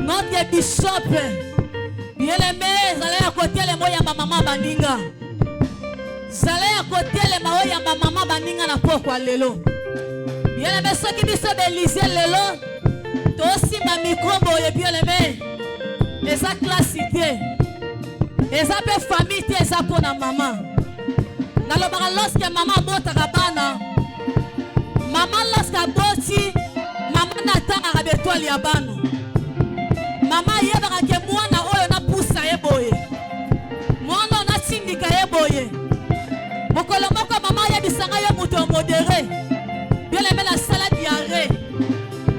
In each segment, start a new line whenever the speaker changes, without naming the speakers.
Notre bishop, bien aimé, vous allez à côté les mots ya maman baninga. Vous allez à côté les mots ya maman baninga na pokwa lelo. Bien aimé, ceux qui disent d'Élysée lelo, toi aussi ma micro boye bien aimé. Eza classité. Eza pe famille te eza pour na maman. Na lobaka lorsque maman bota kabana. Maman lorsque boti, maman natanga ka betwali ya bano. Maman yebaka ke mwana oyo na pusa yeboye. Mwana na tindika yeboye. Mokolo moko maman yebisanga yo muto modéré. Bien aimé la salade diarrhée.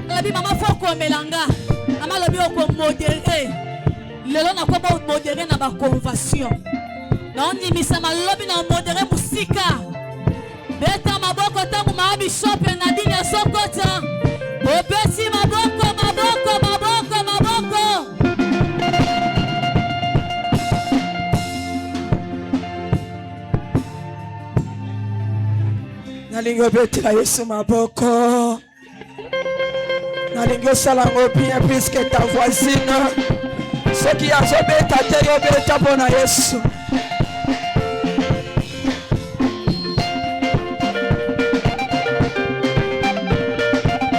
La bi maman faut ko melanga. Maman lobi ko modéré. Lelo na ko modéré na ba conversion. Na on nimisa malobi na modéré musika. Beta maboko tangu ma bishop na dini ya Sokota. Obesi maboko maboko maboko maboko.
Nalingo betela Yesu maboko. Nalingo salango bien plus que ta voisine. Ce qui a zobeta te yobeta bona Yesu.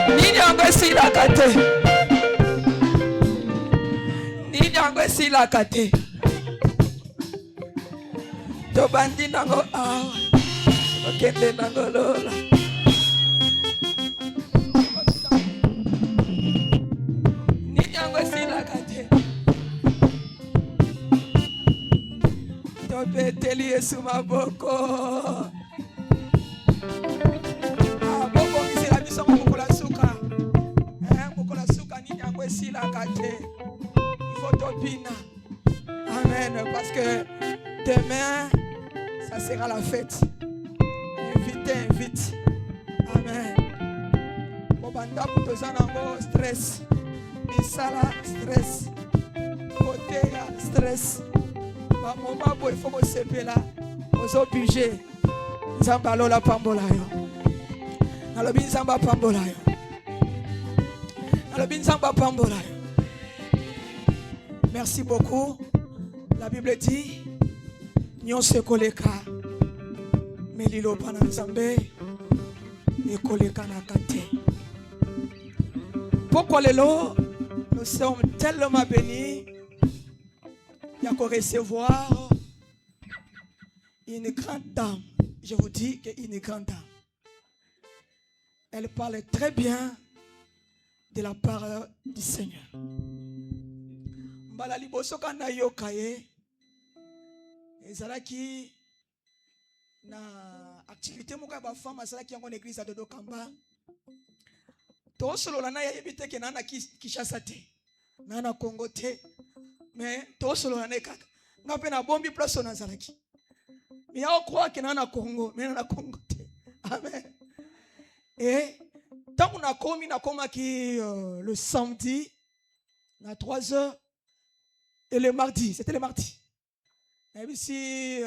Nini yango sila kate. Nini yango sila kate. To bandi nango awa. Okende nango lola. Nini yango sila kate. To beteli Yesu maboko. Il faut t'opiner. Amen. Parce que demain, ça sera la fête. Invite. Amen. Bobanda kutozanango stress. Misala stress. Côté stress. Ba moma boy faut que sepela. Ozo budget. Nzamba lola pambola yo. Nalobi nzamba pambola yo. Merci beaucoup. La Bible dit Nyon se koleka melilo pana nzambe e koleka na kate. Pourquoi lelo nous sommes tellement bénis il y a qu'à recevoir une grande dame. Je vous dis qu'une grande dame. Elle parle très bien de la parole du Seigneur. Mbala liboso kana yokaye ezalaki na activité moka ba femme azalaki yango na église à Dodo Kamba. To solo na yebite ke na Kinshasa te. Na Congo te. Mais to solo na kaka. Ngape na bombi place na zalaki. Mais ya croire que na Congo, mais na Congo te. Amen. Et tant qu'on a commis, le samedi, à 3 heures, et le mardi, c'était le mardi. Et puis si,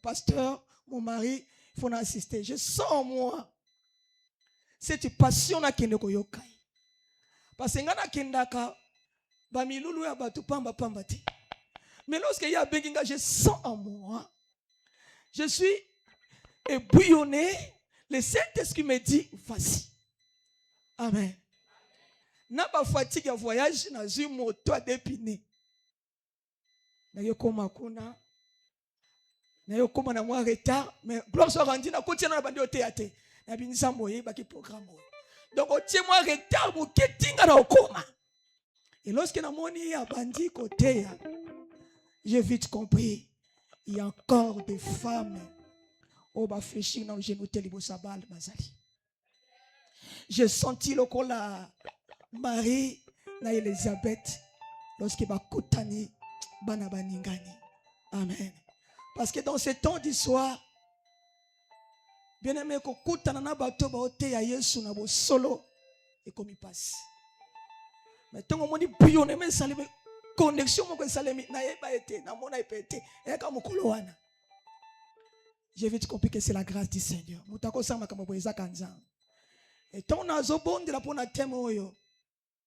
pasteur, mon mari, il faut en assister. Je sens en moi cette passion à Kendeko Yokai. Parce que ngana kendaka, bamilulu ya batu pamba pamba te. Mais lorsqu'il y a Beginga, je sens en moi. Je suis ébouillonné. Le Saint-Esprit me dit, vas-y. Amen. Na ba fatigue ya voyage na zui moto adepine. Na yo koma kuna. Na yo koma na moi retard, mais gloire soit rendue na kotia na bandi oteate. Na binisa moye ba ki programme. Donc otie moi retard mo ketinga na okoma. Et lorsque na moni ya bandi côté, j'ai vite compris, il y a encore des femmes au ba fléchir na genou telibo sabal bazali. J'ai senti le cola Marie na Elisabeth lorsque ba kutani bana baningani. Amen. Parce que dans ce temps du soir, bien aimé ko kutana na bato ba ote ya Yesu na bo solo et comme il passe. Mais tant on dit bouillonner mais ça les connexion mo ko salemi na yeba été na mona epete e ka mokolo wana. J'ai vite compris que c'est la grâce du Seigneur. Mutako sama kama boeza kanza. Et ton azobonde la pona thème oyo.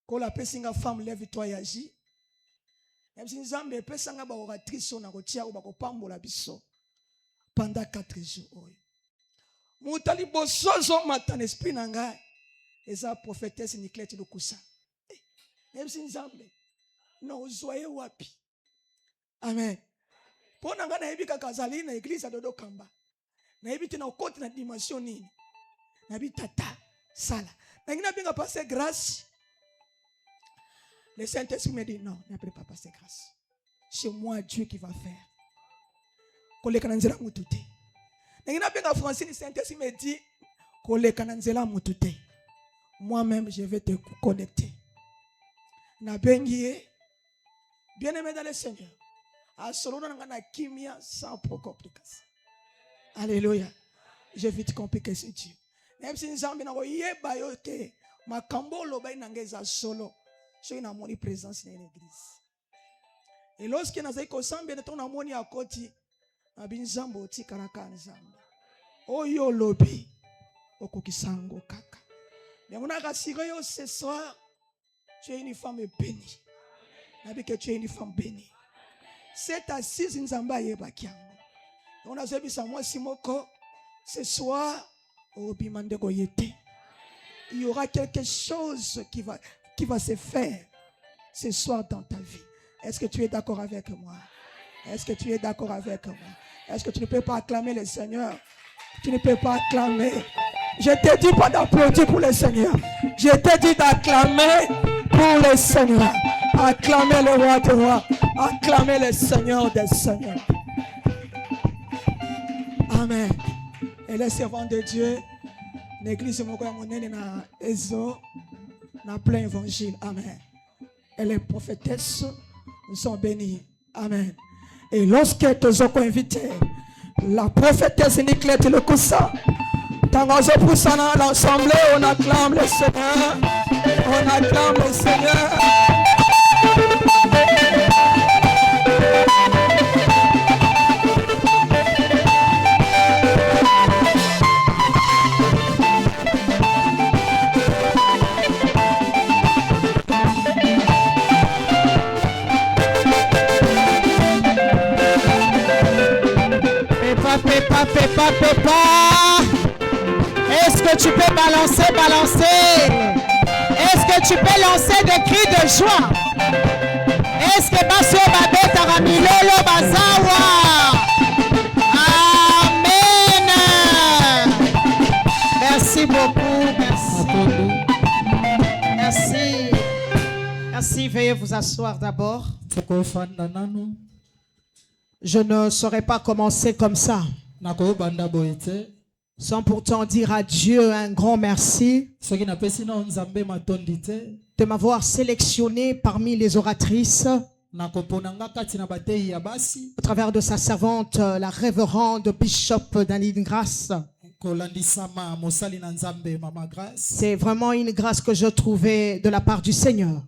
Quand la pesinga femme lève-toi et agis. Même si Nzambe pesanga ba oratrice na kotia ba kopambola biso pendant 4 jours. Mutali bosozo matan esprit nanga eza prophétesse Niclette Lukusa. Même si Nzambe no zoye wapi. Amen. Pona nga na yebi kakazali na église Dodo Kamba. Na yebi tina okoti na dimension nini. Na yebi tata sala. Na ngina binga passer grâce. Le Saint-Esprit me dit non, n'appelez pas passer grâce. C'est moi Dieu qui va faire. Koleka nanzela mutute. Na ngina binga Francine, le Saint-Esprit me dit koleka nanzela mutute. Moi-même je vais te connecter. Na bengie bien-aimé dans le Seigneur. A solo na kimia sans complication. Alléluia. J'ai vite compris que c'est Dieu. Même si nous avons yeba yote makambo loba nangeza solo. Je na moni présence dans l'église. Et lorsque nous avons ensemble ton amoni akoti abinzambo ti karaka nzambe. Oyo lobi okokisango kaka. Mais on a rassuré ce soir tu es une femme bénie. Nabi que tu es une femme bénie. Cette assise nzamba yebakiango. On a zebi sa moi simoko ce soir au bimande goyete. Il y aura quelque chose qui va se faire ce soir dans ta vie. Est-ce que tu es d'accord avec moi? Est-ce que tu es d'accord avec moi? Est-ce que tu ne peux pas acclamer le Seigneur? Tu ne peux pas acclamer. Je t'ai dit pas d'applaudir pour le Seigneur. Je t'ai dit d'acclamer pour le Seigneur. Acclamer le roi des rois. Acclamer le Seigneur des seigneurs. Amen. Et les servants de Dieu, l'église monene na Ezo, na plein évangile. Amen. Et les prophétesses nous sont bénis. Amen. Et lorsque tu as invité la prophétesse Niclette Lukusa, dans l'assemblée, on acclame le Seigneur. On acclame le Seigneur.
Pépa. Est-ce que tu peux balancer? Est-ce que tu peux lancer des cris de joie? Est-ce que Basso Babet Aramilolo Bazawa? Amen. Merci beaucoup. Merci. Veuillez vous asseoir d'abord. Je ne saurais pas commencer comme ça sans pourtant dire à Dieu un grand merci de m'avoir sélectionné parmi les oratrices au travers de sa servante, la révérende Bishop Danine Grace. C'est vraiment une grâce que je trouvais de la part du Seigneur.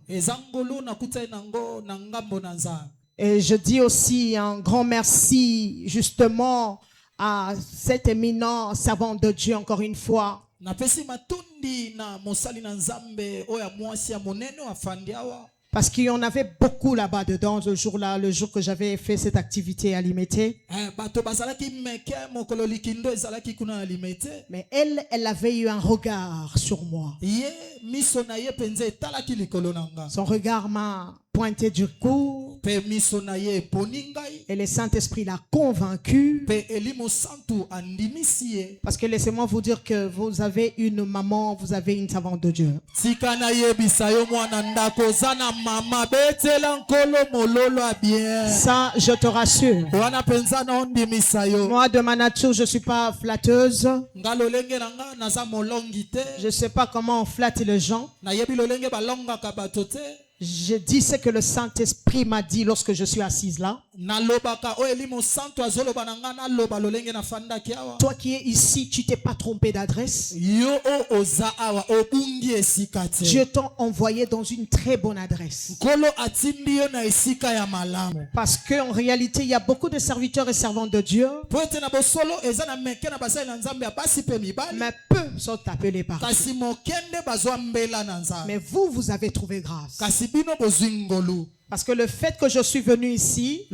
Et je dis aussi un grand merci justement à cet éminent servant de Dieu encore une fois. Parce qu'il y en avait beaucoup là-bas dedans ce jour-là, le jour que j'avais fait cette activité à Limité. Mais elle avait eu un regard sur moi. Son regard m'a pointé du cou. Et le Saint-Esprit l'a convaincu. Parce que laissez-moi vous dire que vous avez une maman, vous avez une servante de Dieu. Ça, je te rassure. Moi, de ma nature, je ne suis pas flatteuse. Je ne sais pas comment on flatte les gens. Je dis ce que le Saint-Esprit m'a dit lorsque je suis assise là. Toi qui es ici, tu t'es pas trompé d'adresse. Dieu t'a envoyé dans une très bonne adresse. Parce qu'en réalité, il y a beaucoup de serviteurs et servantes de Dieu, mais peu sont appelés par Dieu. Mais vous, vous avez trouvé grâce. Parce que le fait que je suis venu ici,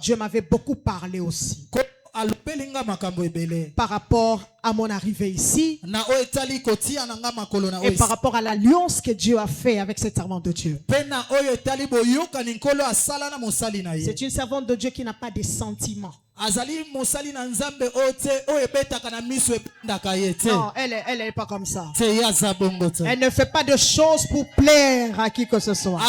Dieu m'avait beaucoup parlé aussi. Par rapport à mon arrivée ici et par rapport à l'alliance que Dieu a fait avec cette servante de Dieu. C'est une servante de Dieu qui n'a pas de sentiments. Non, elle n'est pas comme ça. Elle ne fait pas de choses pour plaire à qui que ce soit.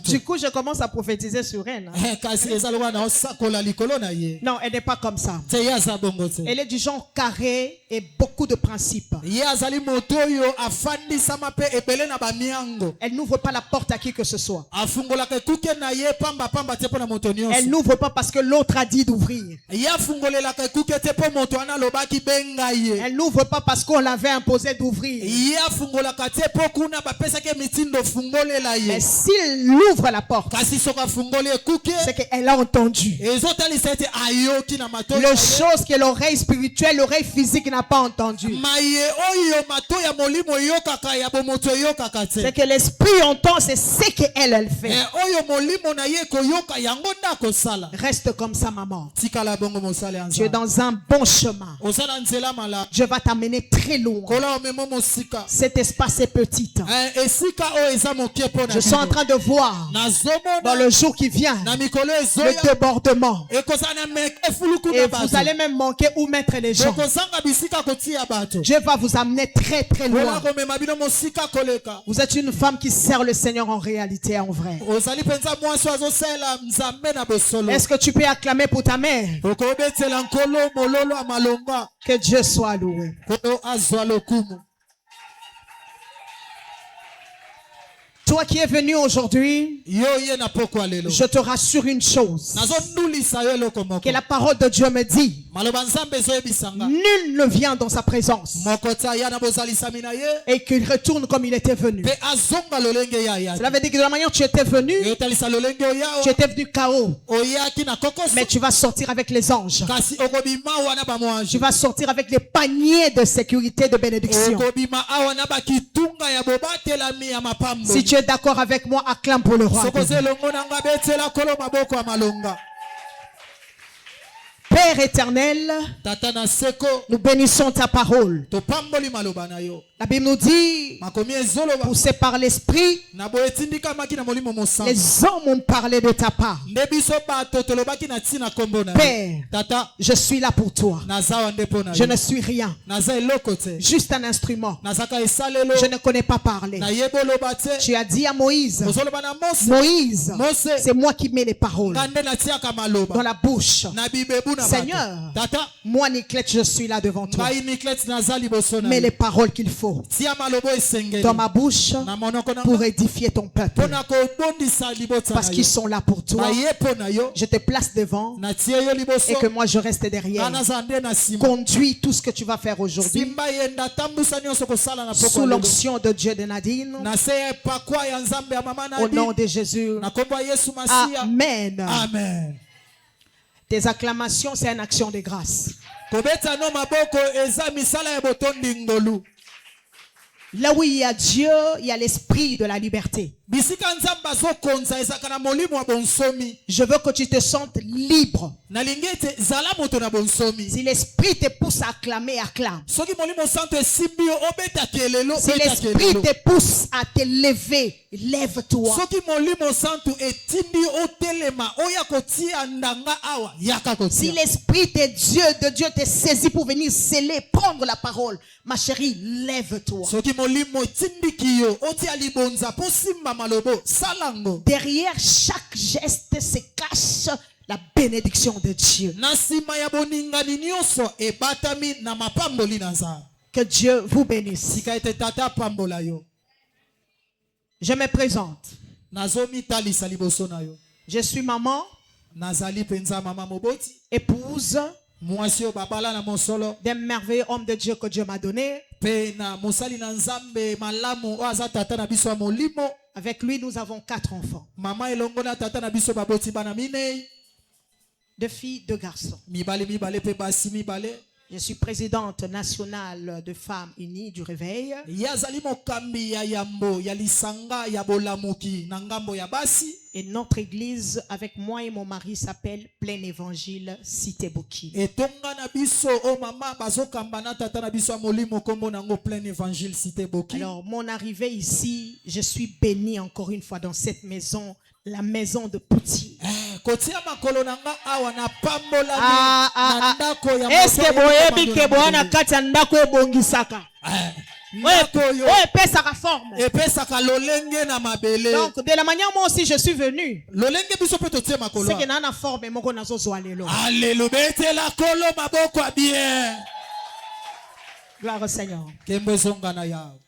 Du coup, je commence à prophétiser sur elle. Non, elle n'est pas comme ça. Elle est du genre carré et beaucoup de principes. Elle n'ouvre pas la porte à qui que ce soit. Elle n'ouvre pas parce que l'autre a dit d'ouvrir. Elle n'ouvre pas parce qu'on l'avait imposé d'ouvrir. Mais s'il ouvre la porte, c'est qu'elle a entendu. Les choses que l'oreille spirituelle, l'oreille physique n'a pas entendu. C'est que l'esprit entend, c'est ce qu'elle fait. Reste comme ça, maman. Tu es dans un bon chemin. Dieu va t'amener très loin. Cet espace est petit. Je suis en train de voir dans le jour qui vient le débordement. Et vous allez même manquer où mettre les gens. Dieu va vous amener très très loin. Vous êtes une femme qui sert le Seigneur en réalité, en vrai. Est-ce que tu peux acclamer pour ta mère? Que Dieu soit loué. Toi qui es venu aujourd'hui, je te rassure une chose. Que la parole de Dieu me dit, nul ne vient dans sa présence et qu'il retourne comme il était venu. Cela veut dire que de la manière dont tu étais venu, tu étais venu KO. Mais tu vas sortir avec les anges. Tu vas sortir avec les paniers de sécurité de bénédiction. Si tu es d'accord avec moi, acclame pour le roi. Père éternel, nous bénissons ta parole. La Bible nous dit, poussé par l'esprit, les hommes ont parlé de ta part. Père, je suis là pour toi. Je ne suis rien, juste un instrument. Je ne connais pas parler. Tu as dit à Moïse, Moïse, c'est moi qui mets les paroles dans la bouche. Seigneur, moi Niclette, je suis là devant toi. Mets les paroles qu'il faut dans ma bouche pour édifier ton peuple, parce qu'ils sont là pour toi. Je te place devant et que moi je reste derrière. Conduis tout ce que tu vas faire aujourd'hui sous l'onction de Dieu de Nadine, au nom de Jésus. Amen.
Amen.
Tes acclamations, c'est une action de grâce. Là où il y a Dieu, il y a l'esprit de la liberté. Je veux que tu te sentes libre. Si l'esprit te pousse à acclamer, acclame. Si l'esprit te pousse à te lever, lève-toi. Si l'esprit de Dieu te saisit pour venir sceller, prendre la parole, ma chérie, lève-toi. Derrière chaque geste se cache la bénédiction de Dieu. Que Dieu vous bénisse. Je me présente. Je suis maman, épouse d'un merveilleux homme de Dieu que Dieu m'a donné. Avec lui, nous avons 4 enfants. 2 filles, 2 garçons. Je suis présidente nationale de Femmes Unies du Réveil. Et notre église, avec moi et mon mari, s'appelle Plein Évangile Cité Boki. Alors, mon arrivée ici, je suis bénie encore une fois dans cette maison, la maison de Pouti. Est-ce que boyebi ke boana kati ya ndako ebongisaka? Epesaka forme. Donc de la manière moi aussi je suis venu. C'est que nana forme moko nazozwa lelo.
Alléluia.
Gloire au Seigneur.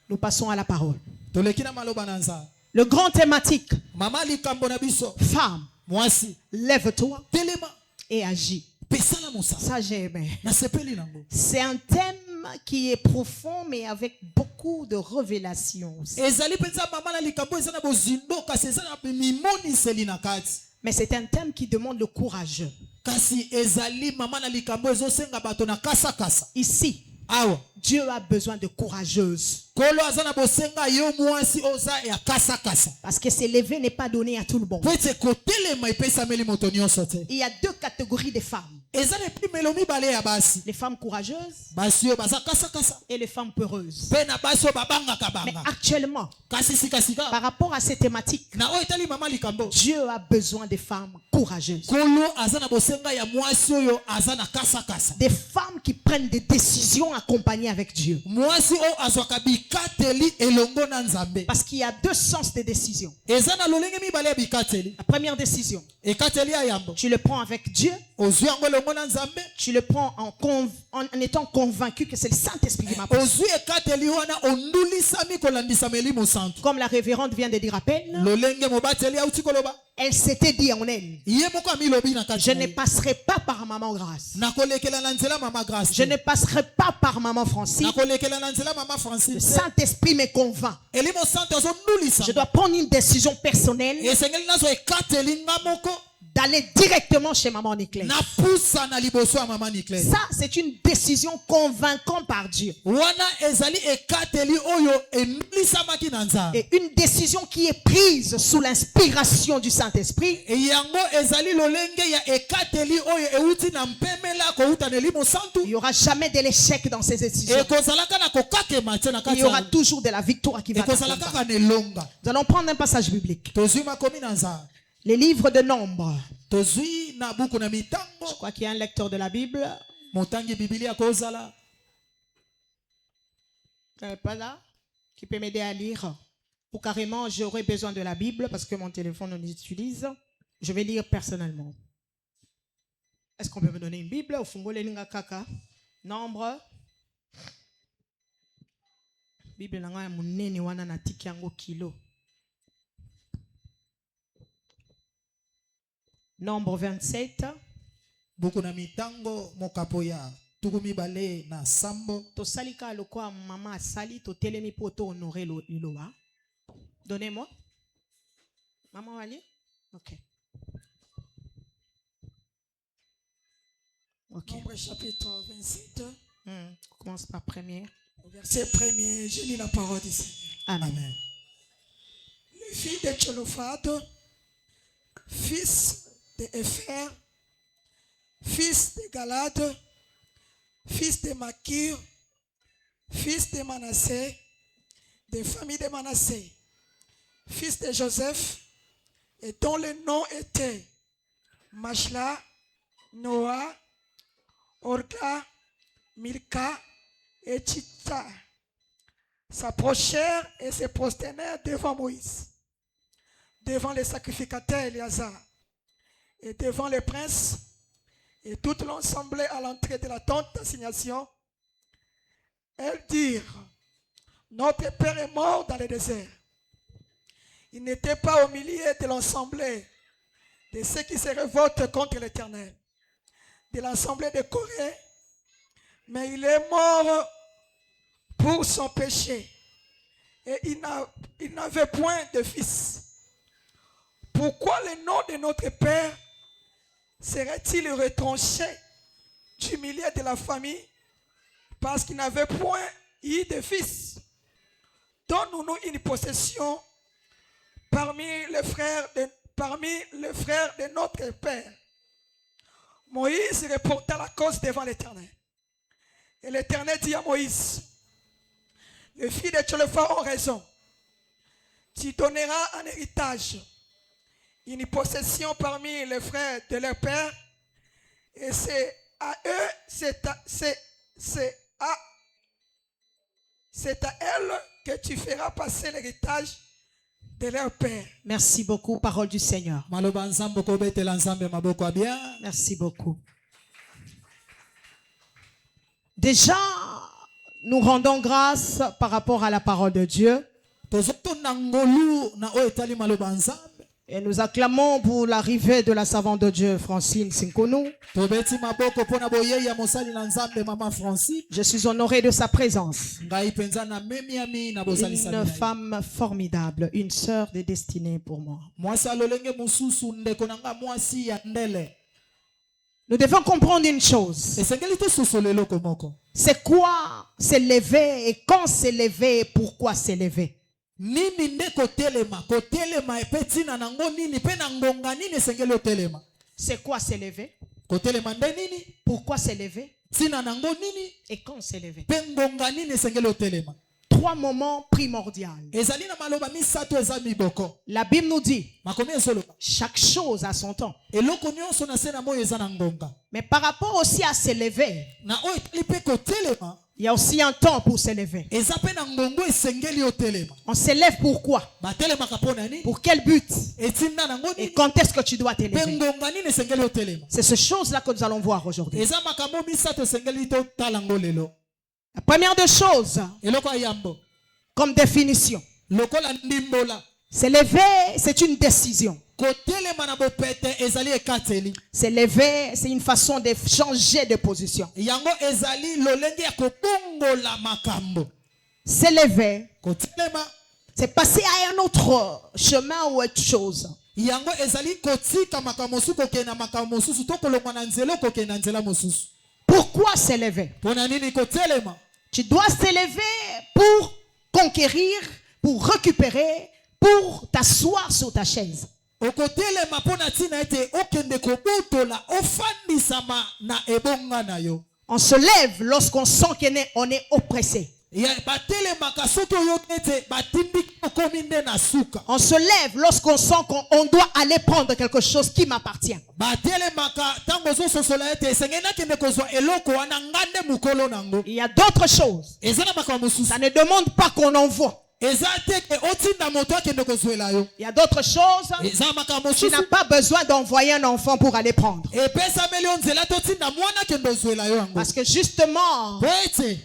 Nous passons à la parole. Le grand thématique. Femme, lève-toi et agis. Ça j'ai aimé. C'est un thème qui est profond mais avec beaucoup de révélations aussi. Mais c'est un thème qui demande le courageux. Ici, Dieu a besoin de courageuses. Parce que s'élever n'est pas donné à tout le monde. Il y a 2 catégories de femmes. Les femmes courageuses et les femmes peureuses. Mais actuellement, par rapport à ces thématiques, Dieu a besoin de femmes courageuses. Des femmes qui prennent des décisions accompagnées avec Dieu. Parce qu'il y a 2 sens de décision. La première décision, tu le prends avec Dieu. Tu le prends en étant convaincu que c'est le Saint-Esprit qui m'a poussé. Comme la révérende vient de dire à peine, elle s'était dit en elle, je ne passerai pas par maman Grâce. Je ne passerai pas par maman Francine. Le Saint-Esprit me convainc. Je dois prendre une décision personnelle d'aller directement chez maman Niclès. Ça, c'est une décision convaincante par Dieu. Et une décision qui est prise sous l'inspiration du Saint-Esprit. Il n'y aura jamais de l'échec dans ces décisions. Il y aura toujours de la victoire qui va t'accompagner. Nous allons prendre un passage biblique. Les livres de Nombre. Je crois qu'il y a un lecteur de la Bible. Pas là, qui peut m'aider à lire. Ou carrément, j'aurai besoin de la Bible parce que mon téléphone on l'utilise. Je vais lire personnellement. Est-ce qu'on peut me donner une Bible? Nombre. Bible nanga munene wana na tiki yango kilo. Nombre 27. Tosalika lokwa mama sali to telemi poto honorer liloba. Donnez-moi. Maman Wali? OK. OK.
Nombre chapitre 27.
On commence par première.
Verset 1er, je lis la parole du Seigneur.
Amen.
Les filles de Tchélophade, fils de Épher, fils de Galade, fils de Makir, fils de Manassé, des familles de Manassé, fils de Joseph, et dont les noms étaient Machla, Noah, Orga, Milka et Tchitsa, s'approchèrent et se prosternèrent devant Moïse, devant les sacrificateurs Éléazar, et devant les princes, et tout l'ensemble à l'entrée de la tente d'assignation. Elles dirent, notre père est mort dans le désert. Il n'était pas au milieu de l'assemblée de ceux qui se révoltent contre l'Éternel, de l'assemblée de Corée, mais il est mort pour son péché. Et il n'avait point de fils. Pourquoi le nom de notre Père serait-il retranché du milieu de la famille? Parce qu'il n'avait point eu de fils. Donne-nous une possession parmi les frères de notre Père. Moïse reporta la cause devant l'Éternel. Et l'Éternel dit à Moïse, les filles de Tcholopha ont raison. Tu donneras un héritage, une possession parmi les frères de leur père, et c'est à eux, c'est à elles que tu feras passer l'héritage de leur père.
Merci beaucoup, parole du Seigneur. Merci beaucoup. Déjà, nous rendons grâce par rapport à la parole de Dieu. Et nous acclamons pour l'arrivée de la servante de Dieu, Francine Sinkonou. Je suis honoré de sa présence. Une femme formidable, une sœur de destinée pour moi. Nous devons comprendre une chose. C'est quoi s'élever et quand s'élever et pourquoi s'élever. C'est quoi s'élever? Pourquoi s'élever? Et quand s'élever? 3 moments primordiaux. La Bible nous dit chaque chose a son temps. Mais par rapport aussi à s'élever, il y a aussi un temps pour s'élever. On s'élève pourquoi? Pour quel but? Et quand est-ce que tu dois t'élever? C'est ces choses-là que nous allons voir aujourd'hui. La première des choses, comme définition, s'élever, c'est une décision. S'élever, c'est une façon de changer de position. S'élever, c'est passer à un autre chemin ou autre chose. Pourquoi s'élever? Tu dois s'élever pour conquérir, pour récupérer, pour t'asseoir sur ta chaise. On se lève lorsqu'on sent qu'on est oppressé. On se lève lorsqu'on sent qu'on doit aller prendre quelque chose qui m'appartient. Il y a d'autres choses. Ça ne demande pas qu'on envoie. Il y a d'autres choses. Tu n'as pas besoin d'envoyer un enfant pour aller prendre. Parce que justement,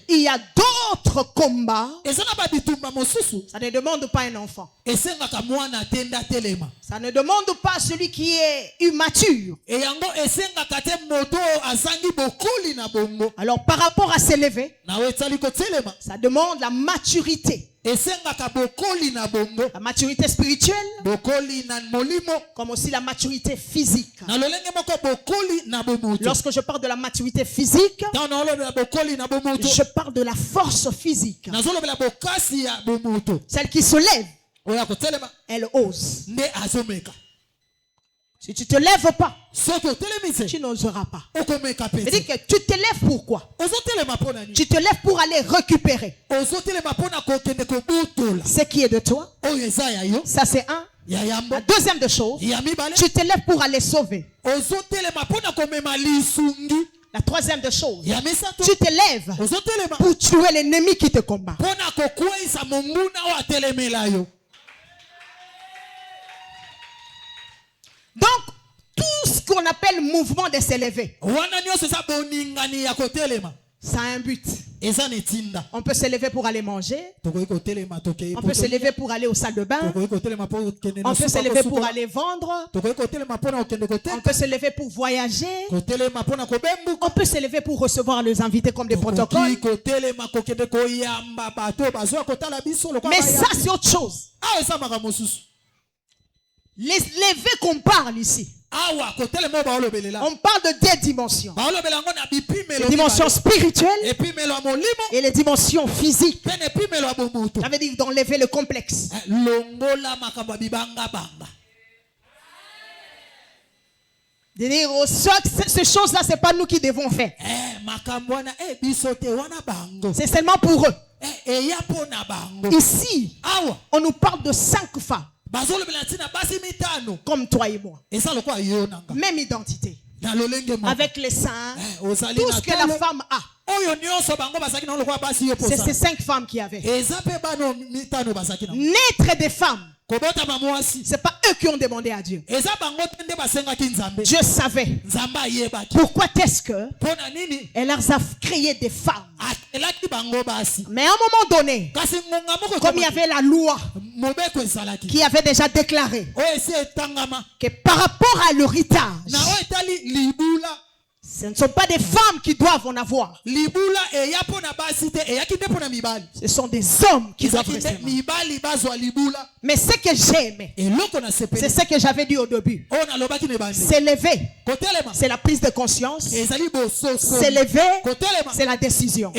il y a d'autres combats. Ça ne demande pas un enfant. Ça ne demande pas celui qui est immature. Alors par rapport à s'élever, ça demande la maturité. La maturité spirituelle, comme aussi la maturité physique. Lorsque je parle de la maturité physique, je parle de la force physique. Celle qui se lève, elle ose. Si tu ne te lèves pas, tu n'oseras pas. Mais dis que tu te lèves pourquoi? Tu te lèves pour aller récupérer ce qui est de toi. Ça c'est un. La deuxième des choses, tu te lèves pour aller sauver. La troisième des choses, tu te lèves pour tuer l'ennemi qui te combat. Donc, tout ce qu'on appelle mouvement de s'élever, ça a un but. On peut se lever pour aller manger. On peut se lever pour aller aux salles de bain. On peut se lever pour aller vendre. On peut se lever pour voyager. On peut se lever pour recevoir les invités comme des protocoles. Mais ça, c'est autre chose. Les lever qu'on parle ici. On parle de deux dimensions. Les dimensions spirituelles et les dimensions physiques. Ça veut dire d'enlever le complexe. De dire, oh, ces choses-là, ce n'est pas nous qui devons faire. C'est seulement pour eux. Ici, on nous parle de 5 femmes. Comme toi et moi. Même identité. Avec les seins. Tout ce que la femme a. C'est ces 5 femmes qui avaient. Naître des femmes. C'est pas eux qui ont demandé à Dieu. Dieu savait. Pourquoi est-ce que elle leur a créé des femmes? Mais à un moment donné, comme il y avait la loi qui avait déjà déclaré que par rapport à l'héritage, ce ne sont pas des femmes qui doivent en avoir. Ce sont des hommes qui doivent rester. Mais ce que j'aime, c'est ce que j'avais dit au début. S'élever, c'est la prise de conscience. S'élever, c'est la décision.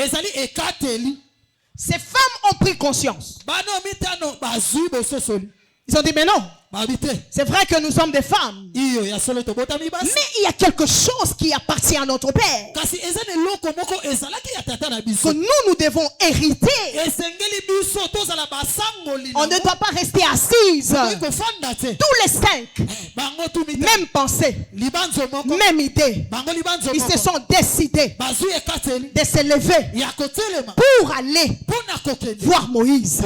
Ces femmes ont pris conscience. Ils ont dit, mais non. C'est vrai que nous sommes des femmes. Mais il y a quelque chose qui appartient à notre Père. Que nous devons hériter. On ne doit pas rester assises. Tous les 5. Même pensée. Même idée. Ils se sont décidés de se lever pour aller voir Moïse.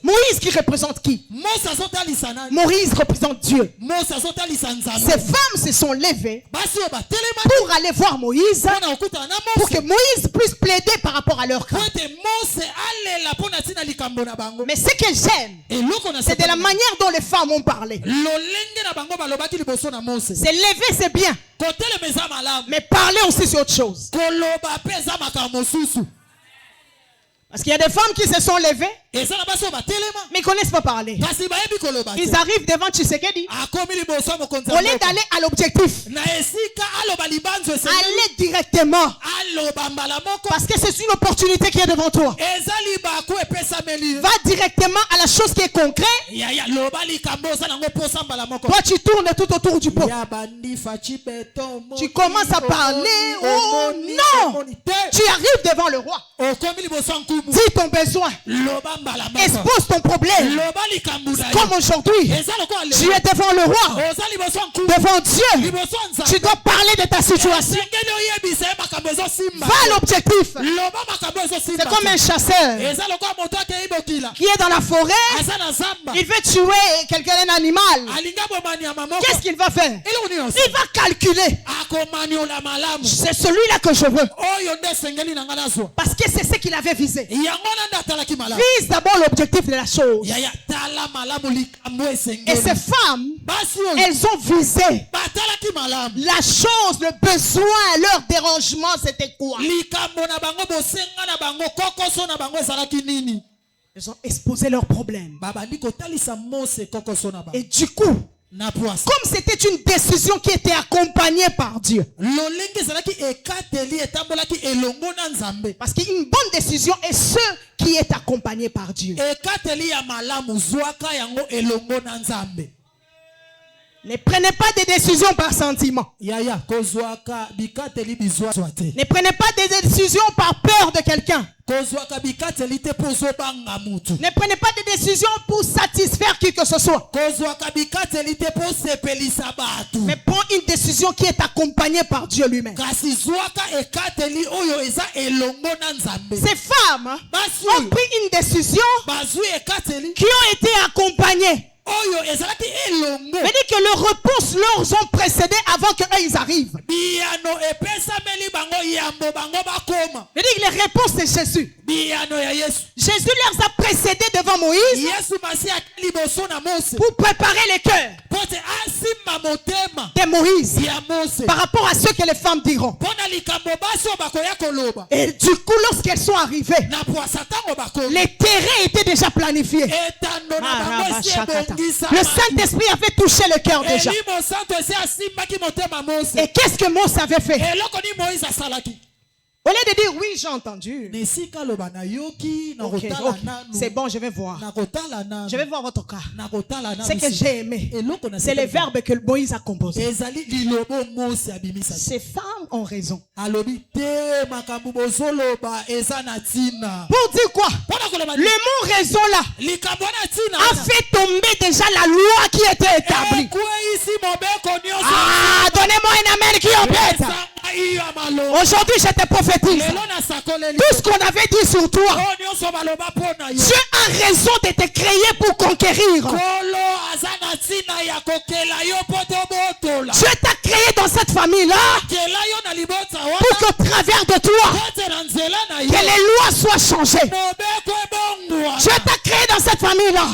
Moïse qui représente qui? Moïse représente Dieu. Ces femmes se sont levées pour aller voir Moïse, pour que Moïse puisse plaider par rapport à leur cas. Mais ce que j'aime, c'est de la manière dont les femmes ont parlé. C'est lever, c'est bien. Mais parler aussi, c'est autre chose. Parce qu'il y a des femmes qui se sont levées, mais ils ne connaissent pas parler. Ils arrivent devant Tshisekedi. Au lieu d'aller à l'objectif, allez directement. Parce que c'est une opportunité qui est devant toi. Va directement à la chose qui est concrète. Toi, tu tournes tout autour du pot. Tu commences à parler. Oh non! Tu arrives devant le roi. Dis ton besoin. Expose ton problème. Comme aujourd'hui, tu es devant le roi, devant Dieu. Tu dois parler de ta situation. Va à l'objectif. C'est comme un chasseur qui est dans la forêt. Il veut tuer quelqu'un, un animal. Qu'est-ce qu'il va faire? Il va calculer. C'est celui-là que je veux. Parce que c'est ce qu'il avait visé. Vise d'abord l'objectif de la chose. Et ces femmes, elles ont visé la chose, le besoin, leur dérangement, c'était quoi? Elles ont exposé leurs problèmes. Et du coup, comme c'était une décision qui était accompagnée par Dieu. Parce qu'une bonne décision est ce qui est accompagné par Dieu. Ne prenez pas des décisions par sentiment. Ne prenez pas des décisions par peur de quelqu'un. Ne prenez pas des décisions pour satisfaire qui que ce soit. Mais prends une décision qui est accompagnée par Dieu lui-même. Ces femmes ont pris une décision qui ont été accompagnées Mais dit que le repos leur ont précédé avant qu'eux ils arrivent. Mais dit que les réponses c'est Jésus. Jésus leur a précédé devant Moïse pour préparer les cœurs de Moïse par rapport à ce que les femmes diront. Et du coup, lorsqu'elles sont arrivées, les terrains étaient déjà planifiés. Le Saint-Esprit avait touché le cœur déjà. Et qu'est-ce que Moïse avait fait? Au lieu de dire oui, j'ai entendu. Okay, c'est bon, je vais voir. Je vais voir votre cas. Ce que j'ai aimé, c'est les verbes que Moïse a composés. Ces femmes ont raison. Pour dire quoi? Le mot raison là a fait tomber déjà la loi qui était établie. Ah, donnez-moi un amen qui embête. Aujourd'hui, je te prophétise. Tout ce qu'on avait dit sur toi, Dieu a raison de te créer pour conquérir. Dieu t'a créé dans cette famille-là pour qu'au travers de toi, que les lois soient changées. Dieu t'a créé dans cette famille-là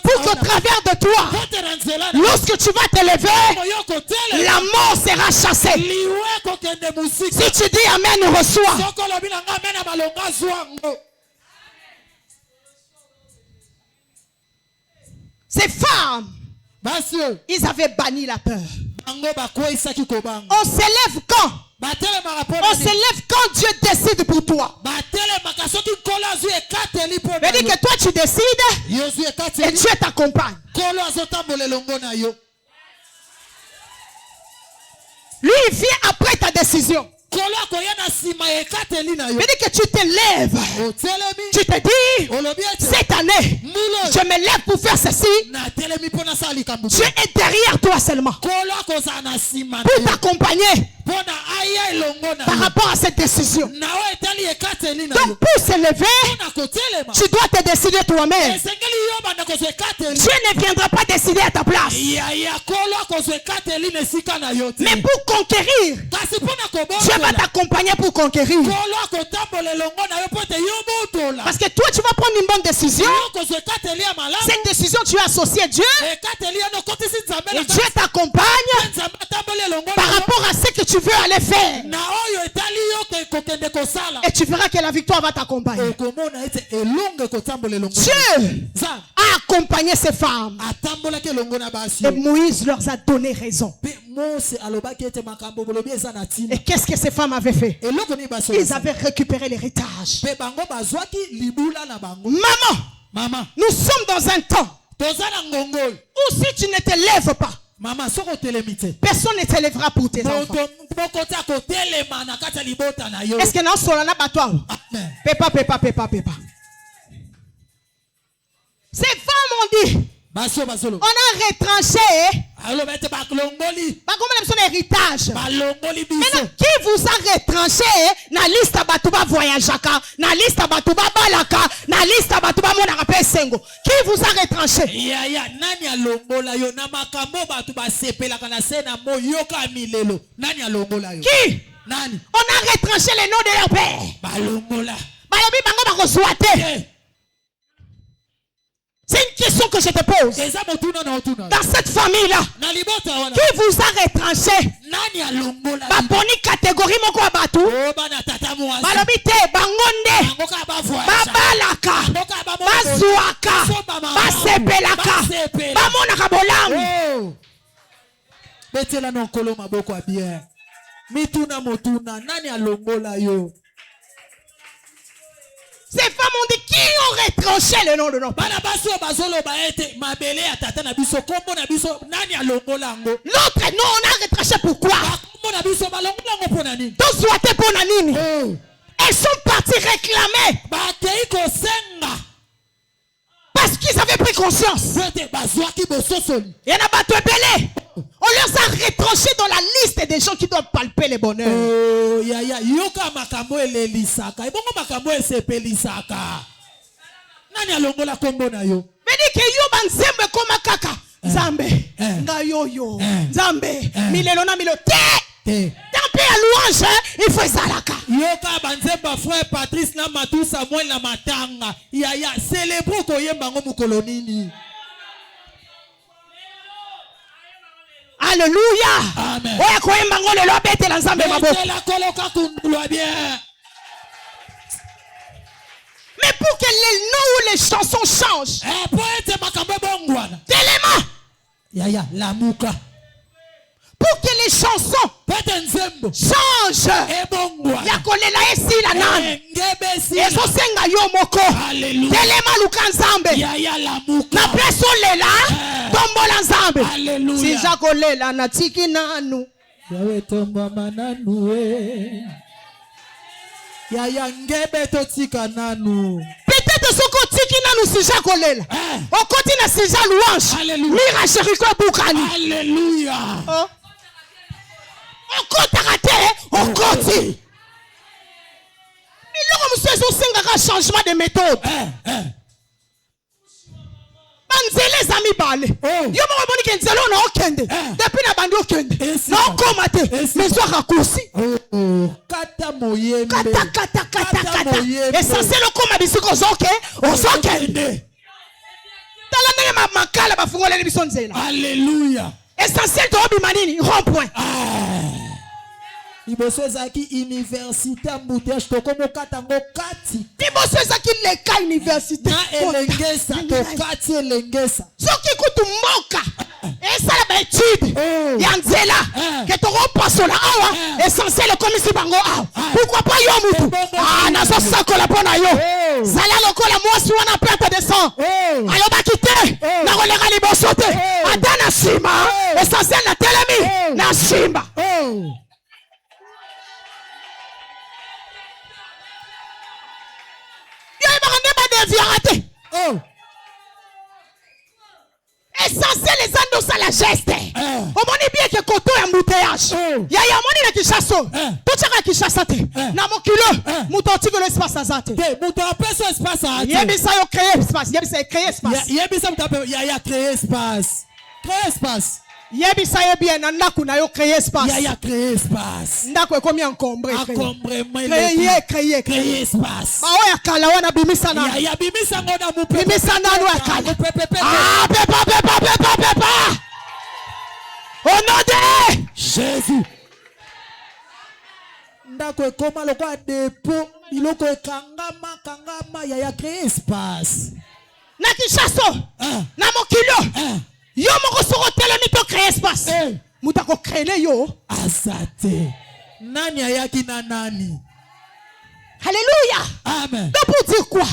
pour qu'au travers de toi, lorsque tu vas te lever, la mort sera chassée. Si tu dis amen, reçois. Ces femmes, ils avaient banni la peur. On s'élève quand? On s'élève quand Dieu décide pour toi. Mais dit que toi tu décides et Dieu t'accompagne. Lui il vient après ta décision. Mais dit que tu te lèves. Tu te dis, cette année, je me lève pour faire ceci. Dieu est derrière toi seulement. Pour t'accompagner par rapport à cette décision. Donc pour se lever, tu dois te décider toi-même. Dieu ne viendra pas décider à ta place. Mais pour conquérir, Dieu va t'accompagner pour conquérir. Parce que toi tu vas prendre une bonne décision. Cette décision tu as associé Dieu. Et Dieu t'accompagne par rapport à ce que tu veux aller faire. Et tu verras que la victoire va t'accompagner. Dieu a accompagné ces femmes. Et Moïse leur a donné raison. Et qu'est-ce que ces femmes avaient fait? Ils avaient récupéré l'héritage. Maman, nous sommes dans un temps où si tu ne te lèves pas, personne ne te lèvera pour tes enfants. Est-ce que nous sommes là toi? Pépa. Ces femmes ont dit, on a retranché héritage. Maintenant, qui vous a retranché na liste batuba voyageaka, na liste batuba balaka, na liste batuba monaka pe sengo? Qui vous a retranché? Qui? On a retranché les noms de leur père. C'est une question que je te pose. Dans cette famille-là, qui vous a retranché? Baboni catégorie moko abatu. Balobite bangonde. Babalaka. Bazuaka. Basepelaka. Bamonaka bolamu.
Betela non kolo maboko bien. Mituna motuna nani alongola yo.
Ces femmes ont dit qui ont retranché le nom de nos pères. L'autre nom on a retranché pourquoi? Elles sont parties réclamer. Parce qu'ils avaient pris conscience. Il y en a battu belé. On leur a retranché dans la liste des gens qui doivent palper les bonheurs. Mais dit que yo banzembe koma kaka. Nzambe, nga yoyo. Nzambe, milelo na milelo. Tant pis à louange, il faut salaka.
Yoka banzemba frère Patrice na matu Samuel na matanga. Ya célébrer ko yemba ngo mukolonini.
Alléluia.
Amen.
Oya ko yemba ngo lelo bete la nzambe maboko.
La koloka kundulwa bien.
Mais pour que les noms ou les chansons changent, tellement,
la mouka.
Pour que les chansons changent, ya kolela esi la nani, ezo senga yo moko, tellement luka nzambe, na preso lela, tombola nzambe, si ja kolela na tiki nanu,
yawe tomba mananu Yaya ngebe totika nanu.
Peut-être ce qu'on tiki nanu si ja kolela. On continue si ja louange. Mira Jericho Bukani.
Alléluia.
On compte rater, on continue. Mais là on se fait un changement de méthode. Banzele zami bale. Yo mo boni kenzelo na okende. Depuis na bandi okende. Na okomate. Mais so rakosi.
Kata moyembe.
Kata. Essentiel okoma bisiko zoke. Ozokende. Tala ndenge makala bafungole ni bisonzela.
Alléluia.
Essentiel to obimanini rond-point.
Iboso ezaki université ambouteage tokomo katango kati.
Iboso ezaki leka université.
Na elengesa to kati elengesa.
Soki kutu moka. Esala ba étude. Ya nzela. Ke to repasse la awa. Essentiel comme si bango awa. Pourquoi pas yo mutu? Nazo sakola pona yo. Zala lokola mwasi wana perte de sang. Ayo bakite. Na koleka liboso te. Ata na shima. Essentiel na telemi. Na shimba. Essentiel les andos à la geste. On m'a bien que koto et embouteillage. Ya moni na Kinshasa. Tout ça Kinshasa te. Na mon kilo. Moutonti que l'espace azate.
Mouton appelle son espace azate.
Yebisa yo créer espace. Yebisa créer espace.
Yebisa m'tape ya créer espace. Créer espace.
Yebisa yo bien na ndaku na yo créer espace.
Ya créer espace.
Ndaku ekomi encombré.
Encombrement.
Créer
espace.
Ba oya kala wana bimisa na.
Ya bimisa ngona mu pepe.
Bimisa na no akala.
Pepe.
Ah pepa. Au nom de
Jésus. Ndako ekoma lokwa dépôt. Iloko kangama ya créer espace.
Na Kinshasa. Na mokilo. Yo moko soko telemi to créer espace. Mutako créer yo.
Azate. Nani ayaki na nani?
Alléluia.
Amen.
Donc pour dire quoi?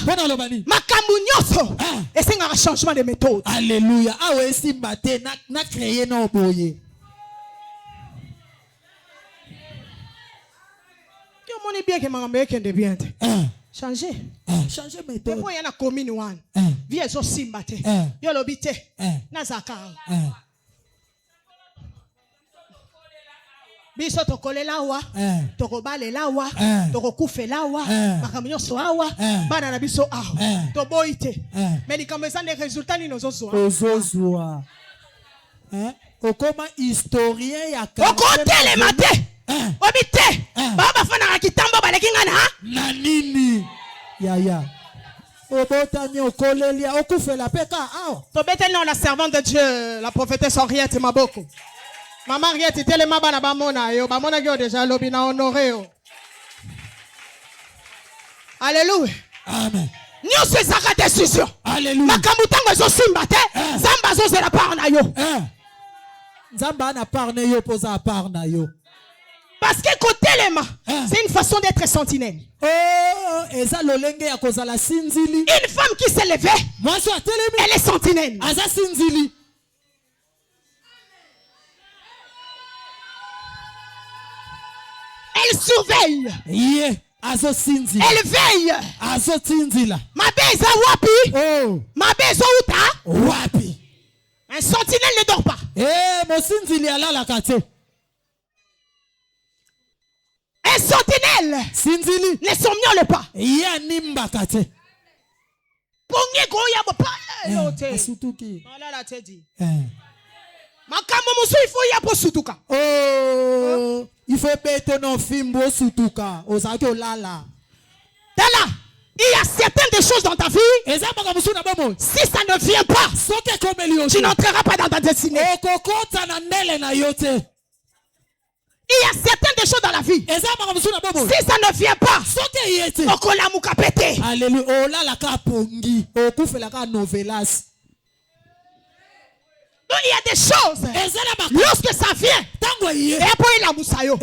Makambu
nyoso. Et c'est un changement de méthode.
Alléluia. Ah ouais, si maté na créé na oboye.
Yo moni bien que makambe kende bien. Changer.
Changer méthode.
Pourquoi y a na commune one? Vie zo simbate. Yo lobite. Na zakao. Biso tokolela awa, tokobalela awa, tokokufela awa, makambo nyonso awa, bana na biso awa, toboite. Mais likambo eza ne résultat ni nozozwa.
Ozozwa. Okoma historien ya
ka. Okotelema te. Obite. Baba fana kitambo baleki ngana.
Na nini? Ya. Obotami okolelia okufela peka awa.
Tobete non la servante de Dieu, la prophétesse Henriette Maboko. Maman Henriette tellement bana bamona yo, bamona yo déjà lobi na honoré yo. Alléluia.
Amen.
Nyonso ezaka décision.
Alléluia.
Makambo tango ezo simba te, Nzambe azozela part na yo.
Nzambe ana part na yo poza part na yo.
Parce que kotelema, c'est une façon d'être sentinelle.
Eza lolenge ya kozala sinzili.
Une femme qui s'est levée, elle est sentinelle.
Aza sinzili.
Elle surveille.
Elle
veille. Mabeza wapi? Mabeza uta?
Wapi.
Un sentinelle ne dort pas. Un sentinelle ne somnole pas. ponye goya bopale yote.
Asutuki.
Malala tedi. Makambo musu il faut ya po sutuka.
Oh, il faut péter nos fimbo sutuka. Ozaki olala.
Tala, il y a certaines des choses dans ta vie. Si ça ne vient pas, tu n'entreras pas dans ta destinée. Il y a certaines des choses dans la vie. Si ça ne vient pas, okolamuka pété.
Alléluia. Olala ka pongi. Okufela ka novelas.
Donc il y a des choses. Lorsque ça vient, et après il a moussayo.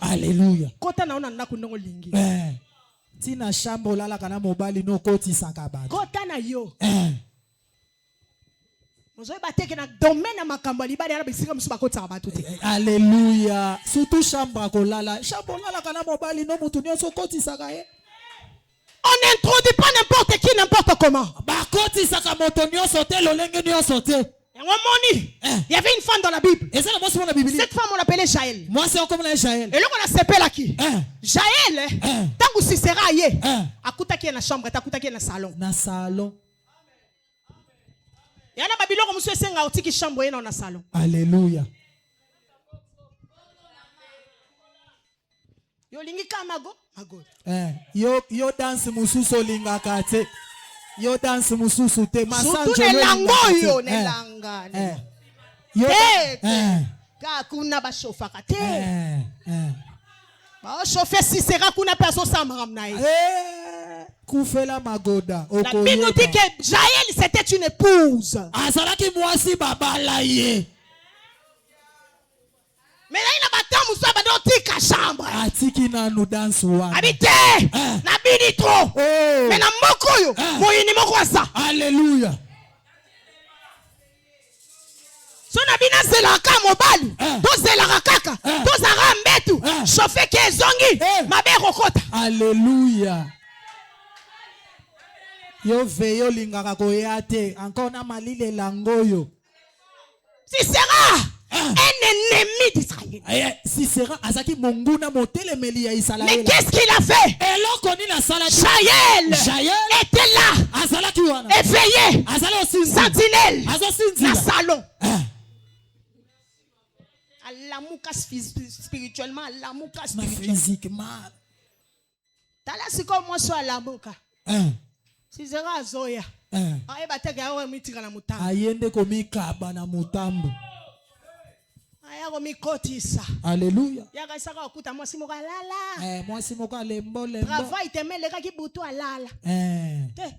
Alléluia. Tina shamba olala kana mobali no koti sakabata.
Kota na yo.
Alléluia. Surtout chambre kolala. Chambre olala kana mobali no mutu nyonso koti sakaye.
On n'introduit pas n'importe qui, n'importe comment.
Bakoti saka moto nyonso te lolenge nyonso te.
Il y avait une femme dans la Bible. Cette femme on l'appelait Jaël.
Moi c'est comme Jaël.
Et là on a s'appelé là qui? Jaël. Tant que si sera aillé. Akuta qui est dans la chambre, akuta qui est dans le salon.
Dans le salon.
Il y a un babiloko monsieur senga otiki chambre dans le salon.
Alléluia.
Yo lingi kamago, mago.
Yo danse mususu linga kate. Yo danse mususu te masanjo
surtout ne lango yo ne langa.
Yo
ka kuna ba shofa kate. Ba shofa si sera kuna personne samram na ye.
Koufela magoda.
La Bible nous dit que Jaël c'était une épouse.
Azalaki mwasi babala ye.
Mais là il a battu musa ba do tika chambre.
Atiki na no dance wana.
Habité. Na bini trop. Mais na moko yo. Moyini moko sa.
Alléluia.
So na bina zela ka mobali. To zela kaka. To zara mbetu. Chauffeur ke zongi. Mabe rokota.
Alléluia. Yo veyo lingaka koyate. Encore na malile langoyo.
Si sera un ennemi d'Israël.
Si sera azaki monguna motele meli ya Israël.
Mais qu'est-ce qu'il a fait? Jaël était là. Éveillé. Sentinelle. Dans le salon. Alamuka spirituellement, alamuka
physiquement.
Tala siko moi so alamuka. Si sera zoya. Aye batega yawe mitika na mutambo.
Ayende komikaba na mutambo.
Ayako mikotisa.
Alléluia.
Yaka isaka okuta mwasi moka lala.
Mwasi moka lembo.
Travail temeleka ki butu alala. Te.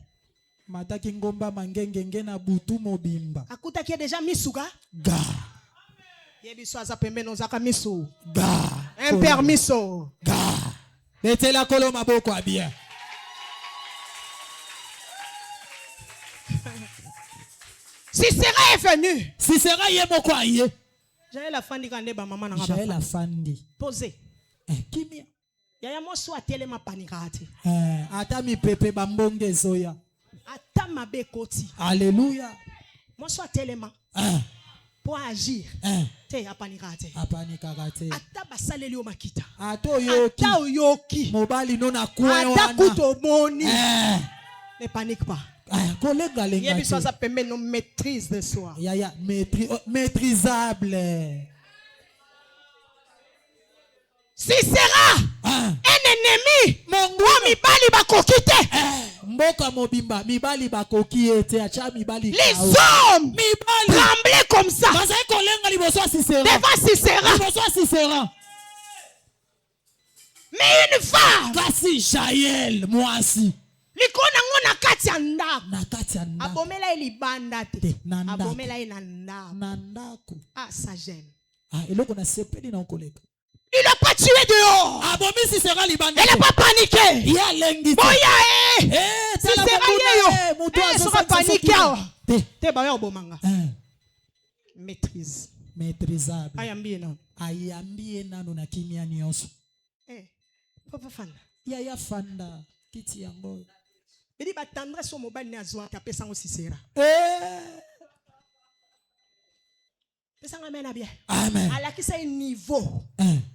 Mataki ngomba mangenge na butu mobimba.
Akuta ki déjà misuka.
Ga.
Yebiso aza pembeni ozaka misu.
Ga.
Impermiso.
Ga. Betela kolo maboko abia.
Sisera est venu.
Sisera yemoko aye.
Jaël afandi kande ba mama na ngaba.
Jaël afandi.
Posé.
Kimia.
Yaya moso atelema panikati.
Ata mi pepe bambonge zoya.
Ata mabe koti.
Alléluia.
Moso atelema. Pour agir. Te apanikate.
Apanikate.
Ata basaleli o makita.
Ato yoki.
Ata yoki.
Mobali nona kuwa
ata kuto moni. Ne panique pas.
Il
y a besoin de permettre une maîtrise de soi.
Maîtrisable.
Si sera un ennemi, mibali bakokite.
Mboka mobimba mibali bakokite acha mibali.
Les hommes tremblaient comme ça. Devant Sisera. Mais une femme.
Kasi Jaël mwasi.
Likona ngona kati ya
ndako.
Abomela ilibanda te. Abomela
inandako.
Ah, ça gêne.
Eloko na sepeli na okoleka.
Il n'a pas tué dehors.
Abomi Sisera libanda.
Elle n'a pas paniqué.
Ya lengi.
Boya Sisera yeyo. Mutu sera paniqué. Te ba yo bomanga. Maîtrise.
Maîtrisable.
Ayambie
nano na kimia nyonso.
Papa fanda.
Ya fanda. Kiti yango.
Il dit, tendresse au mobile n'a zoa tapé sans aussi sera.
Amen.
Alors qui c'est un niveau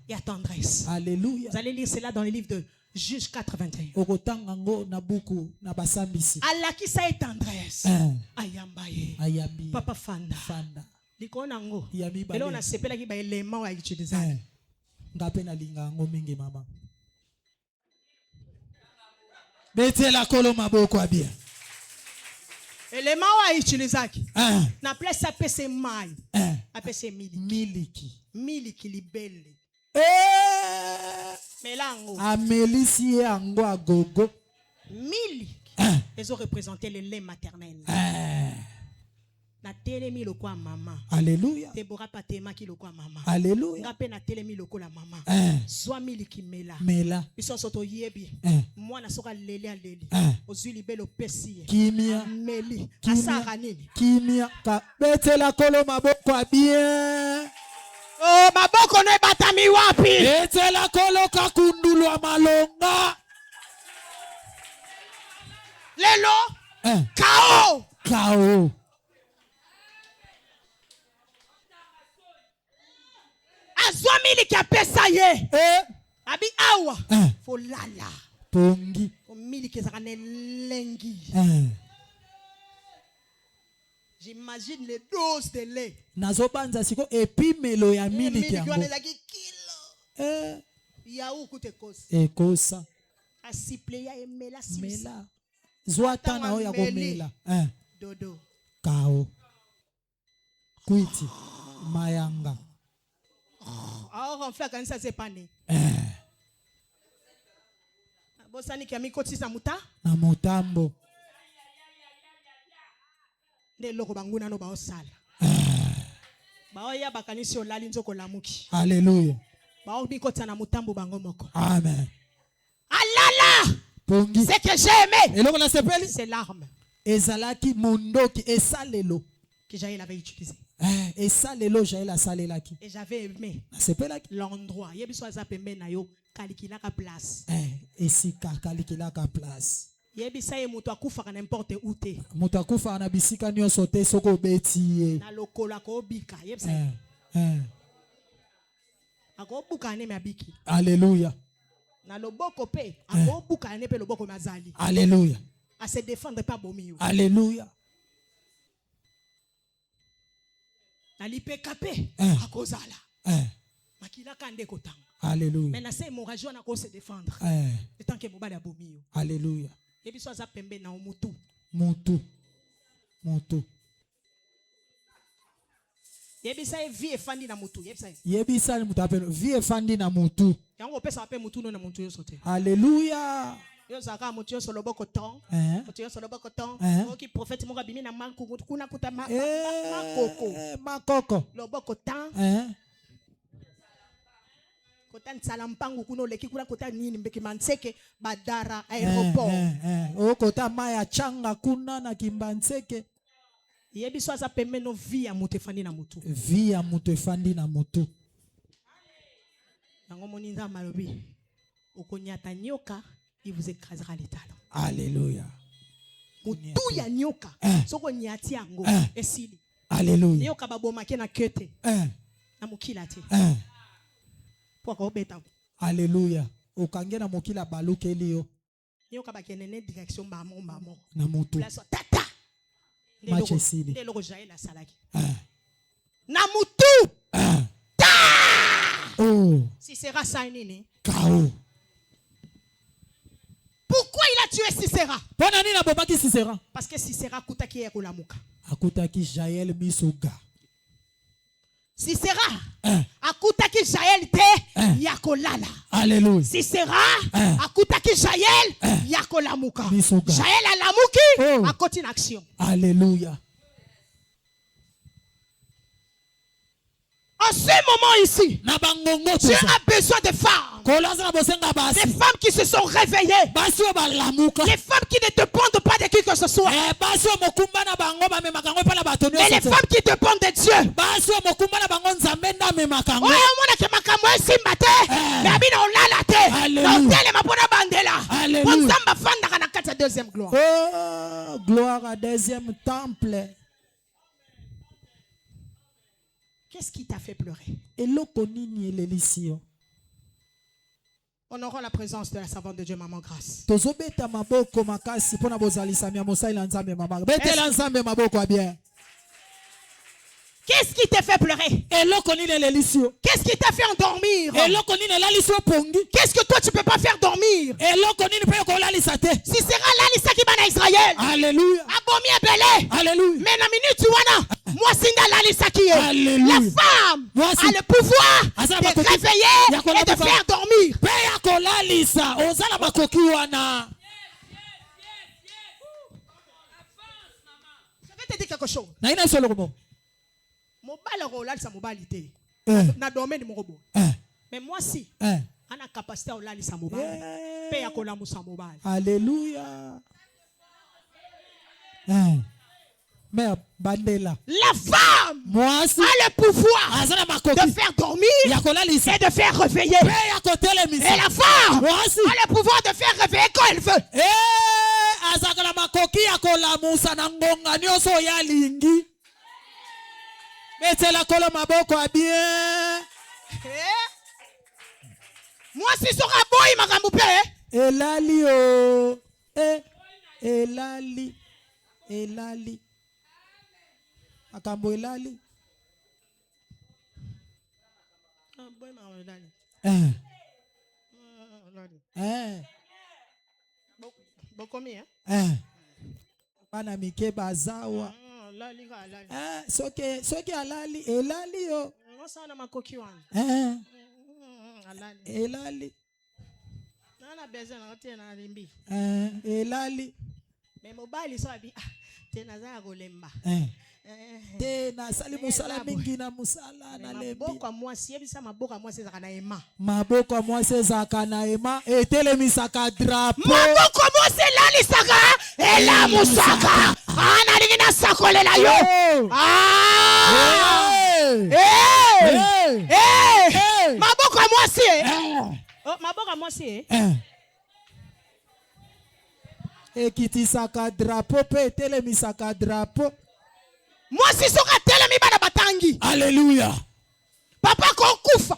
et tendresse.
Alléluia.
Vous allez lire cela dans le livre de Juge 81. Allah qui c'est tendresse. Ayambaye.
Ayambi.
Papa Fanda.
Fanda.
Likonango. Et là on a sepela qui ba élément à utiliser.
Ngapena linga ngo mingi mama. Betela kolo maboko abia.
Élément à utiliser. Na place ça pese mai. Apese miliki. Miliki libelle. Melango.
Amélicie ango agogo.
Miliki. Ils ont représenté le lait maternel. Na telemi lo kwa mama.
Alléluia.
Tebora patema ki lo kwa mama.
Alléluia.
Ngape na telemi lo la mama. Zwa miliki mela.
Mela.
Biso soto yebi. Mwana soka lele aleli. Ozwi libelo pesi.
Kimia.
Meli. Asara nini?
Kimia. Ka betela kolo maboko bien.
Oh, maboko no batami wapi?
Betela kolo kakundulu amalonga.
Lelo. Kao.
Kao.
Azwa miliki apesa ye. Abi awa. Folala.
Pongi.
Miliki zakane lengi. J'imagine les doses de lait.
Nazobanza siko epimelo ya miliki yango.
Kilo. Ya ukute kosa.
Ekosa.
Asiple ya emela simisa.
Mela. Zwata na oya ko mela.
Dodo.
Kao. Kuiti. Mayanga.
Alors on fait quand ça c'est pas né. Bosani ki amikoti sa muta?
Na mutambo.
De loko banguna no ba osala. Ba oya bakanisi olali nzoko lamuki.
Alléluia.
Ba obikota na mutambo bango moko.
Amen.
Alala!
Pongi.
C'est que j'ai aimé.
Et là on a sepeli?
C'est l'arme.
Ezalaki mondoki esalelo.
Que Jaël avait utilisé.
Esalelo Jaël a salelaki.
Et j'avais aimé l'endroit. Yebiso azapembe na yo kalikilaka place.
Esika kalikilaka place.
Yebisa ye muto akufa n'importe où te.
Muto akufa na bisika nyonso te soko beti.
Na lokola ko bika. Yebisa. Ako buka ne mabiki.
Alléluia.
Na loboko pe ako buka ne pe loboko mazali.
Alléluia.
À se défendre pas bomi.
Alléluia.
Alipekape akozala makila kande kotanga.
Alléluia.
Mais na se hémorragie on a ko se défendre tant que mobali abomi.
Alléluia.
Yebiso aza pembe na mutu yebisa vie efandi na mutu
yebisa ni mutu apeno vie efandi na mutu
yango pesa ape mutu no na mutu yoso te.
Alléluia.
Yo zaka mutu yoso loboko ton mutu yoso loboko ton oki prophète mo kabimi na manku kuna kuta
makoko
loboko ton kota nsala mpangu kuno leki kuna kota nini mbeki manseke badara aéroport
kota maya changa kuna na kimbanseke.
Yebiso aza pembe no vie ya mutu efandi na mutu.
Vie ya mutu efandi na mutu.
Yango moninza malobi okonyata nyoka il vous écrasera les talons.
Alléluia.
Mutu ya nyoka soko nyati yango esili.
Alléluia.
Nyoka baboma ke na kete na mukila te. Poko beta.
Alléluia. Okangena mukila balukeli yo.
Nyoka bakenene direction bamo
na mutu.
Tata.
Machesili.
Ndelo Jaël la salaki. Na mutu. Si sera ça nini?
Kao.
Pourquoi il a tué Sisera?
Pona nini abomaki Sisera?
Parce que Sisera akutaki ye kolamuka.
Akutaki Jaël misuga.
Sisera akutaki Jaël te yakolala.
Alléluia.
Sisera akutaki Jaël yakolamuka.
Misuga.
Jaël alamuki akoti en action.
Alléluia.
En ce moment ici, tu as besoin de femmes. Des femmes qui se sont réveillées. Des femmes qui ne dépendent pas de qui que ce soit. Mais les femmes qui dépendent de Dieu. Alléluia. deuxième gloire.
Oh, gloire à deuxième temple.
Qu'est-ce qui t'a fait pleurer? Honorons la présence de la servante de Dieu, Maman Grâce. Qu'est-ce qui t'a fait pleurer? Qu'est-ce qui t'a fait endormir? Qu'est-ce que toi tu ne peux pas faire dormir? Si sera Lalisa qui va en Israël.
Alléluia.
Abomi Abelé.
Alléluia.
Mais la minute wana, moi c'est Lalisa qui est. La femme a le pouvoir de réveiller et de faire dormir. Je vais te dire quelque chose. Mobile rolal sa mobilité. Na domaine mon robot. Mais moi si a la capacité à rolal sa mobile. Paye à kolamu sa mobile.
Alléluia. Mère Bandela.
La femme a le pouvoir de faire dormir et de faire réveiller. Et la femme a le pouvoir de faire réveiller quand elle veut. Moi si sera boy makamoupe.
Elali o. Elali. Elali. Akambo elali.
Bokomi
Bana mike bazawa. Soki alali elali yo.
Ngosana makoki wana.
Elali.
Nana beza na kote na limbi.
Elali.
Mais mobile so abi tena za kolemba.
Tena sali musala mingi na musala na lembi.
Maboko mwasi ebisa maboko mwasi zaka na ema.
Maboko mwasi zaka na ema etelemisaka drapeau.
Maboko mwasi lali saka ela musaka. Ana lingina sakolela yo. Maboko mwasi. Maboko mwasi.
Ekitisaka drapeau pe etelemisaka drapeau.
Moi si soka telemi bana batangi.
Alléluia.
Papa konkufa.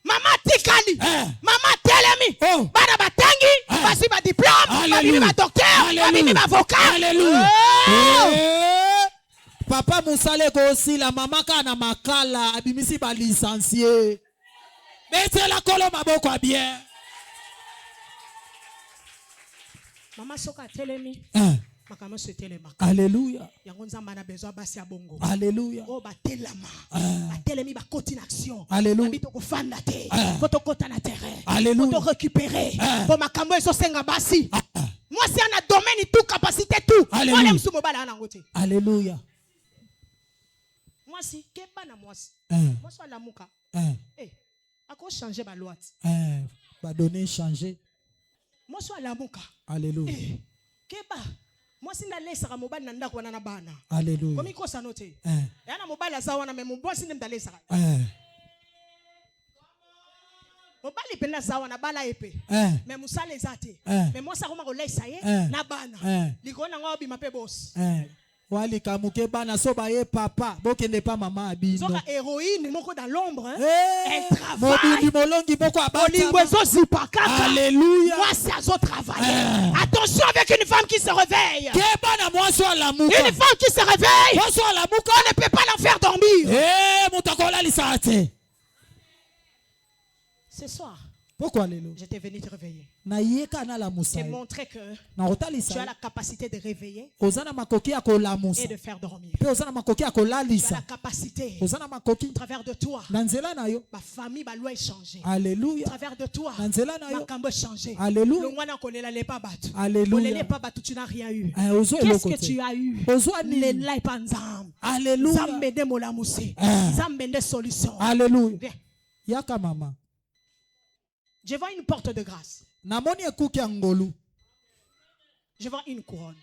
Mama tikali. Mama telemi. Bana batangi. Basi ba diplôme. Basi ba docteur. Basi ba avocat.
Alléluia. Papa musale ko aussi la mama kana makala abimisi ba licencié. Mettez la kolo maboko bien.
Mama soka telemi.
Alléluia.
Alléluia. Alléluia. Récupérer. Moi c'est un domaine tout capacité tout.
Alléluia.
Moi si keba na moi si. Moi so la muka. À quoi changer ma loi?
Va donner changer.
Moi so la muka.
Alléluia.
Keba. Moi si na lesa mobile na ndako na bana.
Alléluia.
Comme ko sanote. Yana mobile azawa na mais moi si ndem dalesa. Mobile pena zawa na bala epe. Mais musale ezate. Mais moi ça koma ko lesa ye na bana. Likona ngo bi mape boss.
Wali kamuke bana so ba ye papa bokende pa mama abino.
Zoka héroïne moko dans l'ombre elle travaille.
Mobundi molongi boko abata.
Olingwezo zipa kaka.
Alléluia.
Moi ça zo travailler. Attention avec une femme qui se réveille.
Ke bana moi so la muka.
Une femme qui se réveille.
Moi so la muka
on ne peut pas la faire dormir.
Mutakola lisate.
Ce soir.
Pourquoi lelo?
J'étais venu te réveiller.
Te
montrer que tu as la capacité de réveiller et de faire dormir. Tu as la capacité au travers de toi. Ma famille va lui changer.
Alléluia.
Au travers de toi. Ma cambo changer.
Alléluia.
Le moine qu'on est pas battu.
Alléluia.
Tu n'as rien eu. Qu'est-ce que tu as eu?
Alléluia.
Zambende molamusi. Zambende solution.
Alléluia. Yaka mama.
Je vois une porte de grâce.
Namoni ekuki angolu.
Je vois une couronne.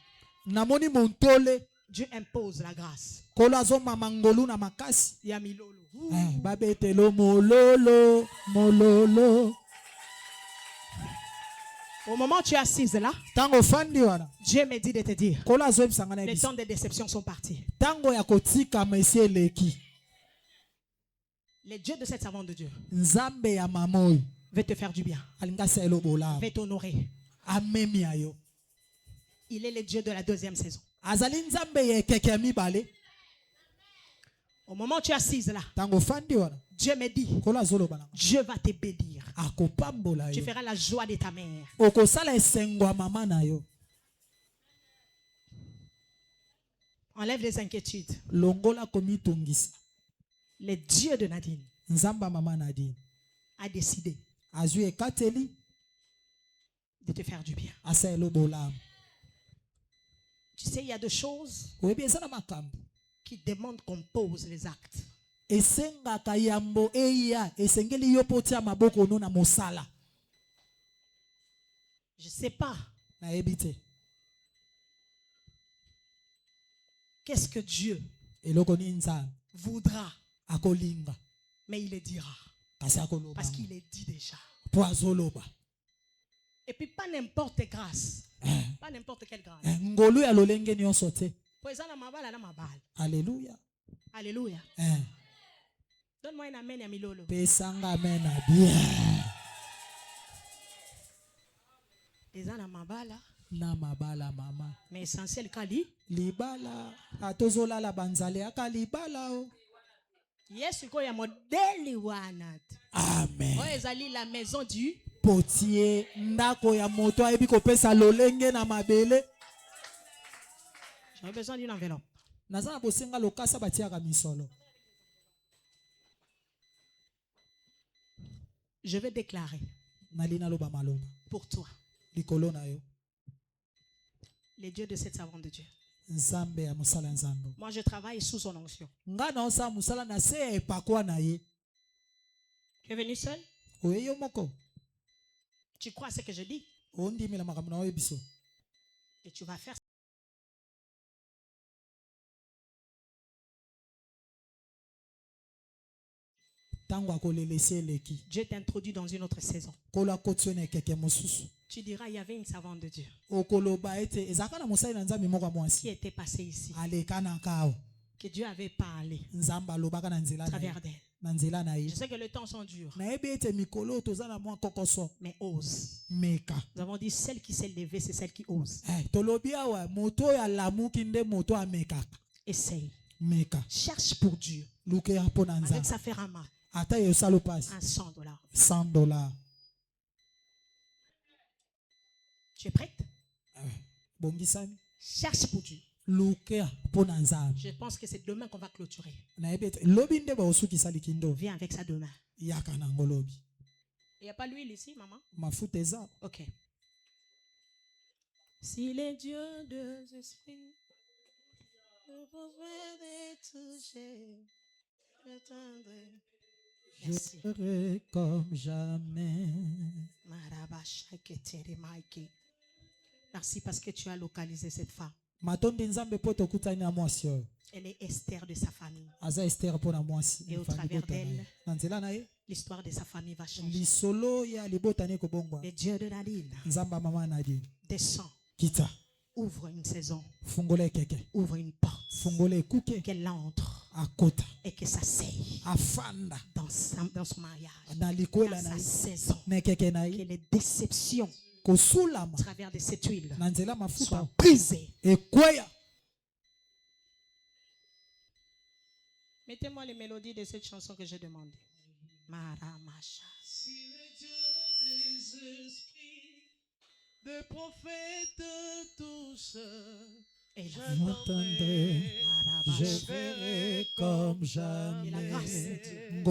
Namoni montole.
Dieu impose la grâce.
Kolazo mamangolu na makasi.
Ya milolo.
Babetelo mololo, mololo.
Au moment où tu es assise là, Dieu me dit de te dire, les temps de déception sont partis. Le Dieu de cette servante de Dieu veut te faire du bien, veut t'honorer. Il est le Dieu de la deuxième saison. Au moment où tu es assise là, Dieu me dit, Dieu va te bénir. Tu feras la joie de ta mère. Enlève les inquiétudes. Le Dieu de Nadine a décidé de te faire du bien. Tu sais, il y a des choses qui demandent qu'on pose les actes. Je ne sais pas. Qu'est-ce que Dieu voudra, mais il le dira. Parce qu'il est dit déjà. Et puis pas n'importe grâce. Pas n'importe quelle grâce. Alléluia. Alléluia. Donne-moi un amen à Milolo. Mais essentiel kali.
Libala. Atozola la banzale aka libala o.
Yesu ko ya modeli wana.
Amen.
Ezali la maison du
potier ndako ya moto ayebi kopesa lolenge na mabele.
J'ai besoin d'une enveloppe.
Nazana bosenga lokasa batiaka misolo.
Je vais déclarer pour toi les dieux de cette servante de Dieu. Moi je travaille sous son onction. Tu es venu seul? Tu crois à ce que je dis? Et tu vas faire ça. Dieu t'introduit dans une autre saison. Tu diras, il y avait une servante de Dieu qui était passée ici, que Dieu avait parlé à travers d'elle. Je sais que les temps sont durs, mais ose. Nous avons dit, celle qui s'est levée, c'est celle qui ose. Essaye. Cherche pour Dieu. Avec sa ferama. $100.
$100.
Tu es prête? Cherche pour Dieu. Je pense que c'est demain qu'on va clôturer. Viens avec ça demain. Il n'y a pas l'huile ici, maman? Ok. Si les dieux de l'esprit ne pouvaient toucher,
je ferai comme jamais.
Merci parce que tu as localisé cette femme. Elle est Esther de sa famille. Et au travers d'elle, l'histoire de sa famille va changer. Le Dieu de Nadine descend. Ouvre une saison. Ouvre une porte. Qu'elle entre. Et que ça s'aille dans son mariage. Dans sa saison. Que les déceptions au travers de cette huile soient brisées. Mettez-moi les mélodies de cette chanson que j'ai demandé. Maramasha.
Si le Dieu des esprits, des prophètes touche,
j'attendrai, je verrai comme jamais.
Et la grâce de Dieu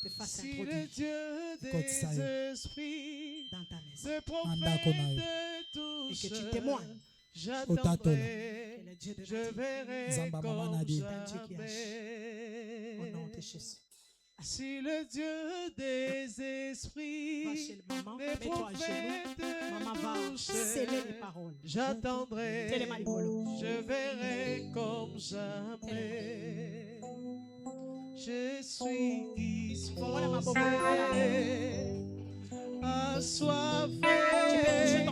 te fasse
si
introduire
le Dieu des esprits,
dans ta maison.
des prophètes touche,
Et que tu témoignes.
j'attendrai,
Que le Dieu de
je
Nadine,
verrai comme
Dieu qui
jamais.
au nom de Jésus.
Si le Dieu des
Va
esprits,
chez le maman,
des
mets-toi à genoux.
prophètes
Maman va sceller les paroles.
j'attendrai,
Tellement rigolo.
je verrai comme jamais. Je suis
Voilà ma
disposé
bobo.
à assoiffé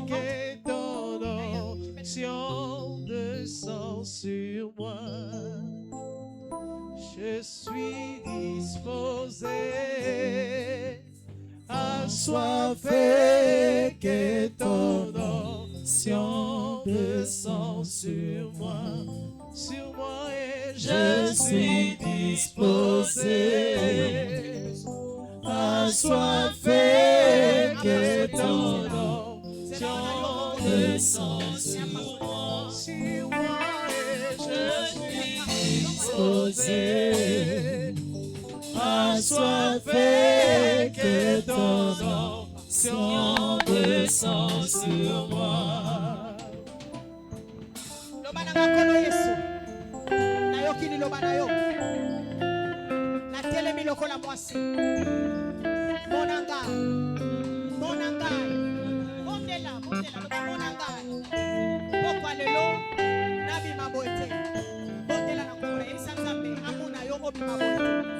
que ton onction descend sur moi. Je suis disposé, assoiffé que ton onction descend sur moi et je suis disposé, assoiffé que ton onction descend sur moi et je suis disposé, assoiffé que ton onction descend sur moi.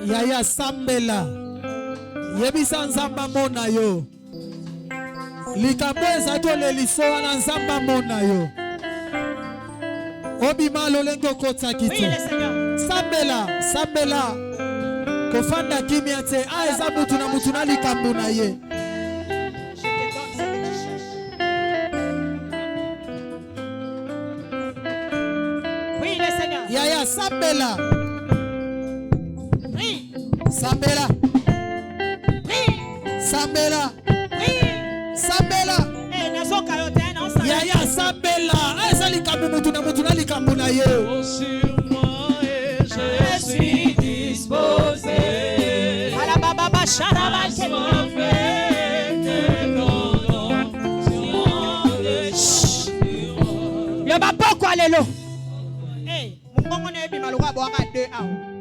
Yaya sambela yebisa nzamba mona yo likambo ezato leliso wana nzamba mona yo obima lolengo kotsa kite sambela kofanda kimia te eza mutu na likambo na ye. Yaya sambela Yaya sambela eza likambo mutu na likambo na ye.
Sur moi et je suis disposé, assoiffé que ton onction descend sur moi.
Yo ba poko alelo. Eh, mungongo ne bi maluka bo aka 2 hours.